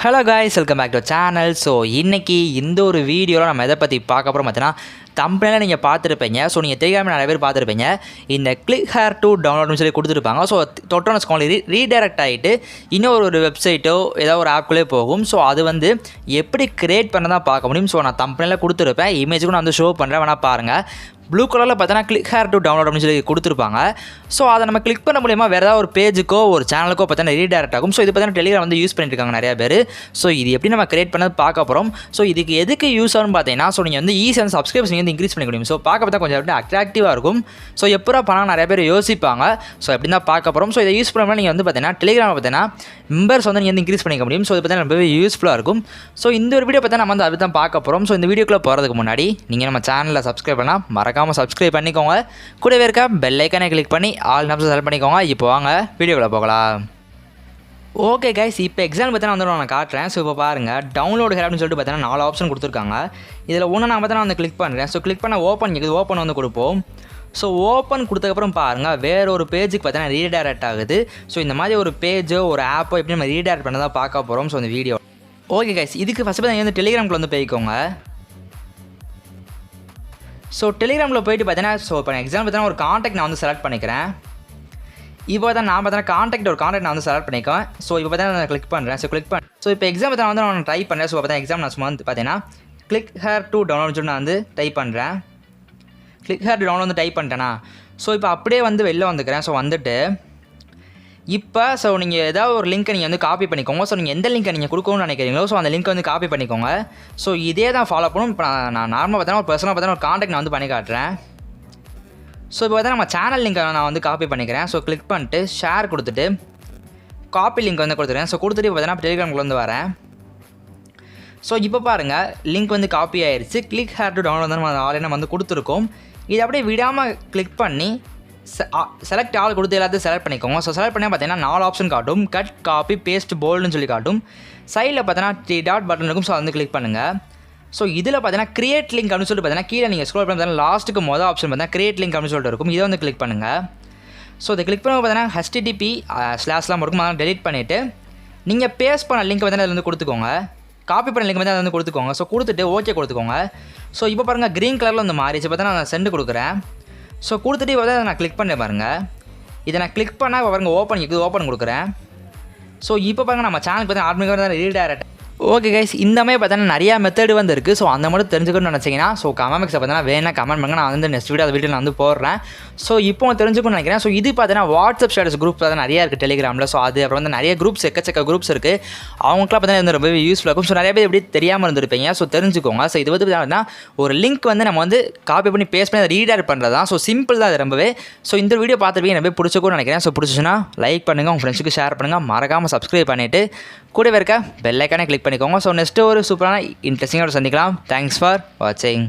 Hello guys, welcome back to channel. So இன்றைக்கி இந்த ஒரு வீடியோவில் நம்ம எதை பற்றி பார்க்க போகிறோம் பார்த்தீங்கன்னா, தம்பனையில் நீங்கள் பார்த்துருப்பீங்க. ஸோ நீங்கள் தெரியாமல் நிறைய பேர் பார்த்துருப்பீங்க. இந்த கிளிக் ஹேர் டு டவுன்லோட்னு சொல்லி கொடுத்துருப்பாங்க. ஸோ தொட்டோன்னு வச்சுக்கோங்க, ரீடைரக்ட் ஆகிட்டு இன்னொரு வெப்சைட்டோ ஏதோ ஒரு ஆப்குள்ளே போகும். ஸோ அது வந்து எப்படி க்ரியேட் பண்ண தான் பார்க்க முடியும். ஸோ நான் தம்பனையில் கொடுத்துருப்பேன், இமேஜுக்கும் நான் வந்து ஷோ பண்ணுறேன், வேணால் பாருங்கள். ப்ளூ கலரில் பார்த்தீங்கன்னா கிளிக் ஹேர் டு டவுன்லோட் அப்படின்னு சொல்லி கொடுத்துருப்பாங்க. ஸோ அதை நம்ம கிளிக் பண்ண மூலியமாக வேறு ஏதாவது ஒரு பேஜுக்கோ ஒரு சேனலுக்கோ பார்த்தீங்கன்னா ரீடைரக்ட் ஆகும். ஸோ இது பார்த்தீங்கன்னா டெலிகிராம் வந்து யூஸ் பண்ணிட்டு இருக்காங்க நிறைய பேர். ஸோ இது எப்படி நம்ம கிரியேட் பண்ணது பார்க்க போகிறோம். ஸோ இதுக்கு எதுக்கு யூஸ் ஆகும்னு பார்த்தீங்கன்னா, ஸோ நீங்கள் வந்து ஈஸியாக சப்ஸ்கிரைப்ஸ் நீங்கள் வந்து இன்க்ரீஸ் பண்ணிக்க முடியும். ஸோ பார்க்க பார்த்தா கொஞ்சம் எப்படி அட்ராக்டிவாக இருக்கும். ஸோ எப்போ பணம் நிறைய பேர் யோசிப்பாங்க. ஸோ எப்படி தான் பார்க்க போகிறோம். ஸோ இதை யூஸ் பண்ணாமல் நீங்கள் வந்து பார்த்தீங்கன்னா டெலிகிராமில் பார்த்தீங்கன்னா மெம்பர்ஸ் வந்து நீங்கள் வந்து இன்க்ரீஸ் பண்ணிக்க முடியும். ஸோ இது பார்த்தீங்கன்னா ரொம்பவே யூஸ்ஃபுல்லாக இருக்கும். ஸோ இந்த ஒரு வீடியோ பார்த்தா நம்ம வந்து அப்படி தான் பார்க்க போகிறோம். ஸோ இந்த வீடியோக்குள்ளே போகிறதுக்கு முன்னாடி நீங்கள் நம்ம சேனலில் சப்ஸ்கிரைப் பண்ணால் மறக்காமல் சப்ஸ்கிரைப் பண்ணிக்கோங்க. கூடவே இருக்க பெல் ஐக்கானை கிளிக் பண்ணி ஆல் ஆப்ஷன் செலக்ட் பண்ணிக்கோங்க. இப்போ வாங்க வீடியோக்குள்ளே போகலாம். ஓகே கைஸ், இப்போ எக்ஸாம்பிள் பார்த்தீங்கன்னா வந்து நான் காட்டுறேன். ஸோ இப்போ பாருங்கள், டவுன்லோடு ஹேர் அப்படின்னு சொல்லிட்டு பார்த்தீங்கன்னா 4 ஆப்ஷன் கொடுத்துருக்காங்க. இதில் ஒன்று நான் பார்த்தீங்கன்னா வந்து கிளிக் பண்ணுறேன். ஸோ கிளிக் பண்ண ஓப்பன் இருக்குது, ஓப்பன் வந்து கொடுப்போம். ஸோ ஓப்பன் கொடுத்ததுக்கப்புறம் பாருங்கள், வேறு ஒரு பேஜுக்கு பார்த்தீங்கன்னா ரீடைரக்ட் ஆகுது. ஸோ இந்த மாதிரி ஒரு பேஜோ ஒரு ஆப்போ எப்படி நம்ம ரீடைரக்ட் பண்ண தான் பார்க்க போகிறோம். ஸோ இந்த வீடியோ ஓகே கைஸ், இதுக்கு ஃபஸ்ட்டு நீங்கள் வந்து டெலிகிராமில் வந்து போய்க்கோங்க. ஸோ டெலிகிராமில் போய்ட்டு பார்த்தீங்கன்னா, ஸோ இப்போ எக்ஸாம்பிள் பார்த்தீங்கன்னா ஒரு காண்டாக்ட் நான் வந்து செலக்ட் பண்ணிக்கிறேன். இப்போ தான் நான் பார்த்தீங்கன்னா காண்டாக்ட் நான் வந்து செலக்ட் பண்ணிக்கேன். ஸோ இப்போ பார்த்தீங்கன்னா நான் கிளிக் பண்ணுறேன். ஸோ கிளிக் பண்ண ஸோ இப்போ எக்ஸாம் வந்து நான் ட்ரை பண்ணுறேன். ஸோ பார்த்தீங்கன்னா எக்ஸாம் நான் சும்மா வந்து பார்த்தீங்கன்னா கிளிக் ஹேர் டு டவுன்லோட் சொல்லி நான் வந்து டைப் பண்ணுறேன். கிளிக் ஹேர் டு டவுன்லோட் வந்து டைப் பண்ணிட்டேன்னா, ஸோ இப்போ அப்படியே வந்து வெளில வந்துக்கிறேன். ஸோ வந்துட்டு இப்போ ஸோ நீங்கள் ஏதாவது ஒரு லிங்க்கை நீங்கள் வந்து காப்பி பண்ணிக்கோங்க. ஸோ நீங்கள் எந்த லிங்க்கை நீங்கள் கொடுக்கணும்னு நினைக்கிறீங்களோ ஸோ அந்த லிங்க்கை வந்து காப்பி பண்ணிக்கோங்க. ஸோ இதே தான் ஃபாலோ பண்ணணும். இப்போ நான் நார்மலாக பார்த்தீங்கன்னா ஒரு பர்சனலாக பார்த்தீங்கன்னா ஒரு காண்டாக்ட் நான் வந்து பண்ணி காட்டுறேன். ஸோ இப்போ பார்த்தீங்கன்னா நம்ம சேனல் லிங்க்கை நான் வந்து காப்பி பண்ணிக்கிறேன். ஸோ கிளிக் பண்ணிட்டு ஷேர் கொடுத்துட்டு காப்பி லிங்க் வந்து கொடுத்துருக்கேன். ஸோ கொடுத்துட்டு பார்த்தீங்கன்னா டெலிகிராமில் வந்து வரேன். ஸோ இப்போ பாருங்கள், லிங்க் வந்து காப்பி ஆயிடுச்சு. கிளிக் ஹேர் டு டவுன்லோட் வந்து நம்ம ஆல்ரெடி நம்ம வந்து கொடுத்துருக்கோம். இதை அப்படியே விடாமல் கிளிக் பண்ணி செலக்ட் ஆல் கொடுத்து எல்லாத்தையும் செலக்ட் பண்ணிக்கோங்க. ஸோ செலக்ட் பண்ணால் பார்த்தீங்கன்னா 4 ஆப்ஷன் காட்டும். கட், காப்பி, பேஸ்ட், போல்டுன்னு சொல்லி காட்டும். சைடில் பார்த்தீங்கன்னா 3 டாட் பட்டன் இருக்கும். ஸோ வந்து கிளிக் பண்ணுங்கள். ஸோ இதில் பார்த்தீங்கன்னா கிரியேட் லிங்க் அப்படின்னு சொல்லிட்டு பார்த்தீங்கன்னா கீழே நீங்கள் ஸ்க்ரோல் பண்ணி பார்த்தீங்கன்னா லாஸ்ட்டுக்கு மொதல் ஆப்ஷன் பார்த்தீங்கன்னா கிரியேட் லிங்க் அப்படின்னு சொல்லிட்டு இருக்கும். இதை வந்து கிளிக் பண்ணுங்கள். ஸோ இதை கிளிக் பண்ண பார்த்தீங்கன்னா HTTP//லாம் இருக்கும். அதெல்லாம் டெலிட் பண்ணிவிட்டு நீங்கள் பேஸ்ட் பண்ண லிங்க் பார்த்தீங்கன்னா அதில் வந்து கொடுத்துக்கோங்க. காப்பி பண்ண லிங்க் வந்து அதை வந்து கொடுத்துக்கோங்க. ஸோ கொடுத்துட்டு ஓகே கொடுத்துக்கோங்க. ஸோ இப்போ பாருங்கள் க்ரீன் கலரில் வந்து மாறிச்சு. பார்த்தீங்கன்னா நான் சென்ட் கொடுக்குறேன். ஸோ கொடுத்துட்டு இப்போ நான் கிளிக் பண்ணி பாருங்கள். இதை நான் கிளிக் பண்ணால் இப்போ பாருங்கள் ஓப்பன் இருக்குது, ஓப்பன் கொடுக்குறேன். ஸோ இப்போ பாருங்கள் நம்ம சேனல் பார்த்தீங்கன்னா ஆட்டோமேட்டிக்காக ரீடைரக்ட். ஓகே கைஸ், இந்த மாதிரி பார்த்தீங்கன்னா நிறையா மெத்தட் வந்து இருக்குது. ஸோ அந்த மட்டும் தெரிஞ்சுக்கணும்னு நினச்சிங்கன்னா ஸோ கமெண்ட்ஸை பார்த்தீங்கன்னா வேணா கமெண்ட் பண்ணுங்க. நான் வந்து நெக்ஸ்ட் வீடியோ நான் வந்து போடுறேன். ஸோ இப்போ தெரிஞ்சுக்கணும்னு நினைக்கிறேன். ஸோ இது பார்த்தீங்கன்னா வாட்ஸ்அப் ஸ்டேட்டஸ் குரூப் பார்த்தீங்கன்னா நிறையா இருக்குது டெலிகிராமில். ஸோ அது அப்புறம் வந்து நிறைய குரூப்ஸ் எக்கச்சக்க குரூப்ஸ் இருக்குது. அவங்களுக்குலாம் பார்த்தீங்கன்னா வந்து ரொம்பவே யூஸ்ஃபுல்லாக இருக்கும். ஸோ நிறைய பேர் எப்படி தெரியாமல் இருந்திருப்பீங்க. ஸோ தெரிஞ்சுக்கோங்க. ஸோ இது வந்து பார்த்தீங்கன்னா ஒரு லிங்க் வந்து நம்ம வந்து காப்பி பண்ணி பேஸ்ட் பண்ணி அதை ரீடைரக்ட் பண்ணுறது தான். ஸோ சிம்பிள் தான் அது ரொம்பவே. ஸோ இந்த வீடியோ பார்த்துருப்பீங்க, ரொம்ப பிடிச்சிக்கும்னு நினைக்கிறேன். ஸோ பிடிச்சிச்சுன்னா லைக் பண்ணுங்கள், உங்கள் ஃப்ரெண்ட்ஸுக்கு ஷேர் பண்ணுங்கள், மறக்காமல் சப்ஸ்கிரைப் பண்ணிவிட்டு கூடவே இருக்க பெல் ஐக்கானை கிளிக் பண்ணிக்கோங்க. ஸோ நெக்ஸ்ட்டு ஒரு சூப்பரான இன்ட்ரெஸ்டிங்காக சந்திக்கலாம். தேங்க்ஸ் ஃபார் வாட்சிங்.